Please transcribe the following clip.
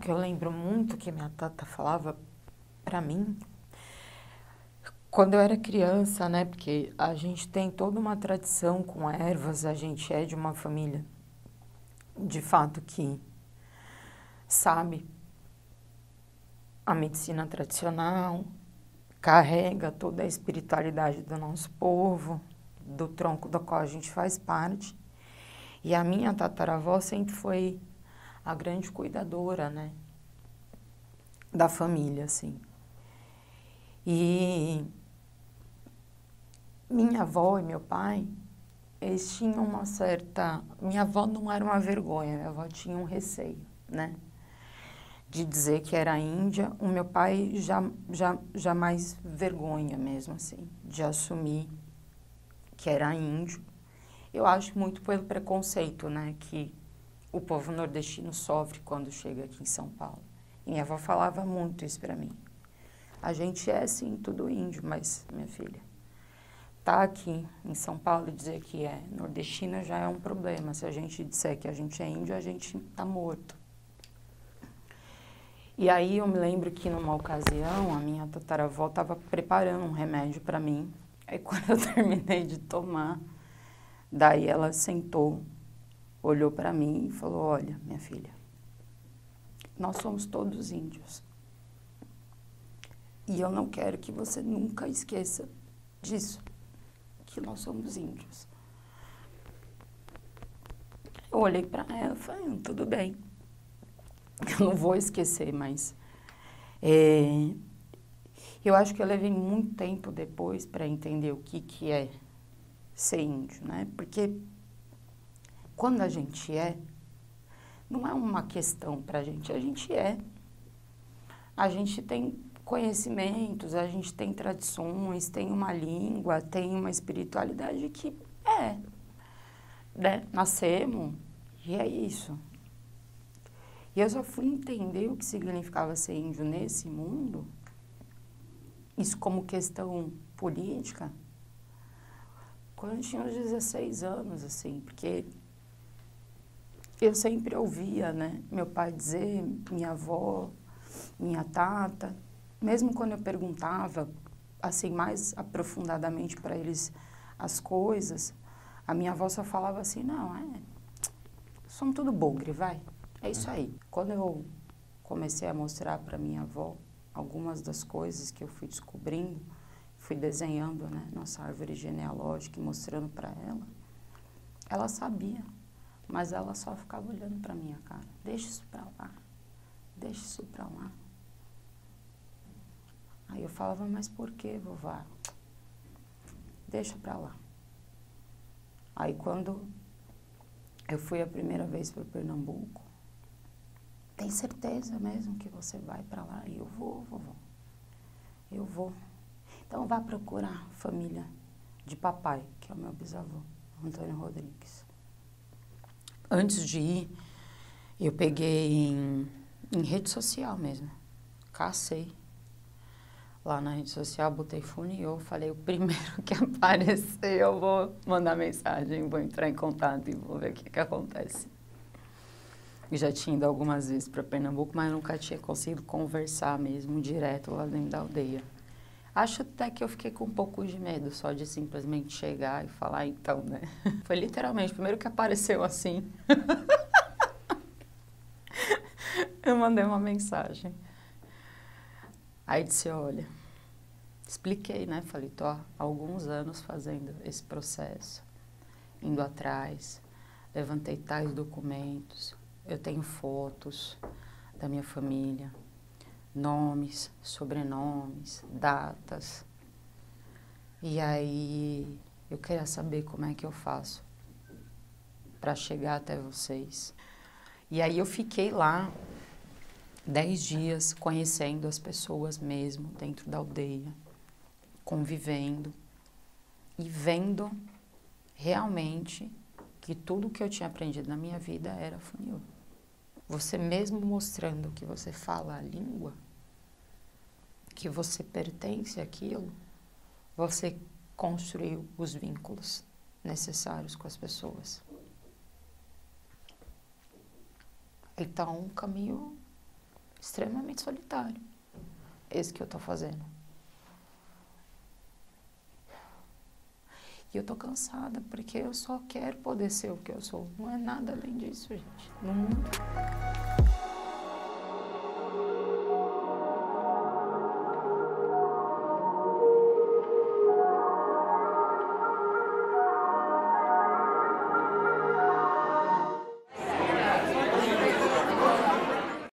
que eu lembro muito que minha tata falava pra mim, quando eu era criança, né? Porque a gente tem toda uma tradição com ervas, a gente é de uma família, de fato, que sabe a medicina tradicional, carrega toda a espiritualidade do nosso povo, do tronco do qual a gente faz parte. E a minha tataravó sempre foi a grande cuidadora, né? Da família, assim. E minha avó e meu pai, eles tinham uma certa... Minha avó não era uma vergonha, minha avó tinha um receio, né? De dizer que era índia. O meu pai já mais vergonha mesmo, assim, de assumir que era índio. Eu acho muito pelo preconceito, né? Que o povo nordestino sofre quando chega aqui em São Paulo. E minha avó falava muito isso pra mim. A gente é, sim, tudo índio, mas, minha filha, tá aqui em São Paulo e dizer que é nordestina já é um problema. Se a gente disser que a gente é índio, a gente tá morto. E aí eu me lembro que numa ocasião a minha tataravó estava preparando um remédio para mim. Aí quando eu terminei de tomar, daí ela sentou, olhou para mim e falou: olha, minha filha, nós somos todos índios. E eu não quero que você nunca esqueça disso, que nós somos índios. Eu olhei para ela e falei: tudo bem, eu não vou esquecer, mas... eu acho que eu levei muito tempo depois para entender o que é ser índio, né? Porque quando a gente é, não é uma questão para a gente é. A gente tem conhecimentos, a gente tem tradições, tem uma língua, tem uma espiritualidade que é, né? Nascemos e é isso. E eu só fui entender o que significava ser índio nesse mundo, isso como questão política, quando eu tinha uns 16 anos, assim, porque eu sempre ouvia, né, meu pai dizer, minha avó, minha tata, mesmo quando eu perguntava, assim, mais aprofundadamente para eles as coisas, a minha avó só falava assim: não, somos tudo bugre, vai, é isso aí. Quando eu comecei a mostrar para minha avó algumas das coisas que eu fui descobrindo, fui desenhando, né, nossa árvore genealógica e mostrando para ela sabia, mas ela só ficava olhando para minha cara: deixa isso para lá, deixa isso para lá. Aí eu falava: mas por que, vovó? Deixa para lá. Aí quando eu fui a primeira vez para Pernambuco: tem certeza mesmo que você vai para lá? E eu vou, vovó, eu vou. Então vá procurar a família de papai, que é o meu bisavô, Antônio Rodrigues. Antes de ir, eu peguei em rede social mesmo, cacei lá na rede social, botei Funiô, falei: o primeiro que aparecer eu vou mandar mensagem, vou entrar em contato e vou ver o que acontece. E já tinha ido algumas vezes para Pernambuco, mas nunca tinha conseguido conversar mesmo direto lá dentro da aldeia. Acho até que eu fiquei com um pouco de medo só de simplesmente chegar e falar então, né? Foi literalmente o primeiro que apareceu assim. Eu mandei uma mensagem. Aí disse: olha, expliquei, né? Falei: tô há alguns anos fazendo esse processo, indo atrás, levantei tais documentos, eu tenho fotos da minha família, nomes, sobrenomes, datas. E aí eu queria saber como é que eu faço para chegar até vocês. E aí eu fiquei lá 10 dias conhecendo as pessoas mesmo dentro da aldeia, convivendo e vendo realmente que tudo que eu tinha aprendido na minha vida era Funiô. Você mesmo mostrando que você fala a língua, que você pertence àquilo, você construiu os vínculos necessários com as pessoas. Então, um caminho extremamente solitário. Esse que eu tô fazendo. E eu tô cansada, porque eu só quero poder ser o que eu sou. Não é nada além disso, gente. No mundo.